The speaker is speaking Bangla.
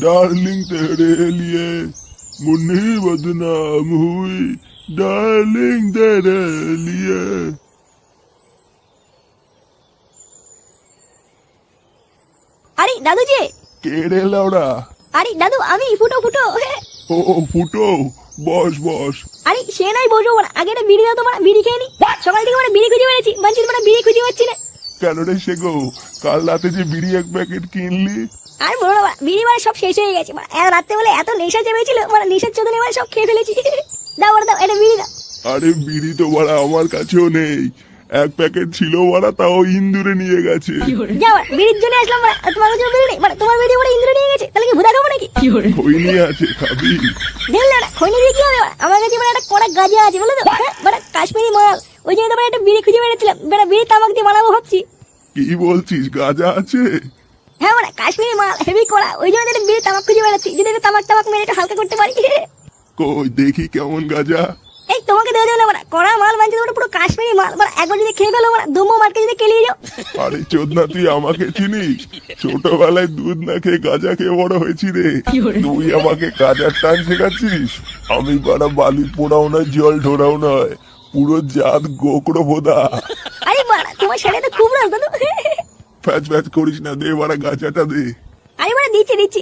डार्लिंग तेरे लिए मुन्नी बदनाम हुई डार्लिंग तेरे लिए। আরে দাদু যে। কেড়ে লাউড়া? আরে দাদু আমি ফুটো ফুটো। ও ফুটো, বস বস। আরে সে নাই বসবো না, আগে একটা বিড়ি দাও তো, মানে বিড়ি খেয়ে নি। সকাল থেকে মানে বিড়ি খুঁজে বেড়েছি, মানছি মানে বিড়ি খুঁজে পাচ্ছি না। কেন রে শেগো, কাল রাতে যে বিড়ি এক প্যাকেট কিনলি? আর বলো না, বিড়ি মানে সব শেষ হয়ে গেছে। মানে রাত্রে বলে এত নেশা চেপেছিল, মানে নেশার চোদনে মানে সব খেয়ে ফেলেছি। দাও বড় দাও, এটা বিড়ি দাও। আরে বিড়ি তো বাড়া আমার কাছেও নেই, এক প্যাকেট ছিল বাড়া, তাও ইন্দুরে নিয়ে গেছে। যাও বিড়ির জন্য আসলাম, মানে তোমার কাছে বিড়ি নেই, মানে তোমার বিড়ি বলে ইন্দ্র নিয়ে গেছে, তাহলে কি ভুদা খাবো নাকি? খৈনি আছে, খাবি? দেখলে না খৈনি দিয়ে কি হবে? আমার কাছে মানে একটা কড়া গাজা আছে বলে তো, মানে কাশ্মীরি মাল। ওই জন্য তোমার একটা বিড়ি খুঁজে বেড়েছিলাম, মানে বিড়ি তামাক দিয়ে বানাবো ভাবছি। কি বলছিস, গাঁজা আছে? হ্যাঁ মানে কাশ্মীরি মাল হেভি কড়া, ওই জন্য একটা বিড়ি তামাক খুঁজে বেড়াচ্ছি, যদি একটা তামাক তামাক মেরে একটু হালকা করতে পারি। কই দেখি কেমন গাঁজা। এই তোমাকে দেওয়া যাবে না, মানে কড়া মাল মানছি, তোমার পুরো কাশ্মীরি মাল, মানে একবার যদি খেয়ে ফেলো, মানে দুমো মার্কে যদি কেলিয়ে যাও। আরে চোদনা, তুই আমাকে চিনিস? ছোটবেলায় দুধ না খেয়ে গাঁজা খেয়ে বড় হয়েছি রে। তুই আমাকে গাঁজার টান শেখাচ্ছিস? আমি বাড়া বালি পোড়াও নয়, জল ঢোরাও নয়, পুরো জাত গোকড়ো বোদা। আরে বাড়া তোমার ছেলে তো খুব রাস দাদু। প্যাচ প্যাচ করিস না, দে বাড়া গাঁজাটা দে। আরে বাড়া দিচ্ছি দিচ্ছি।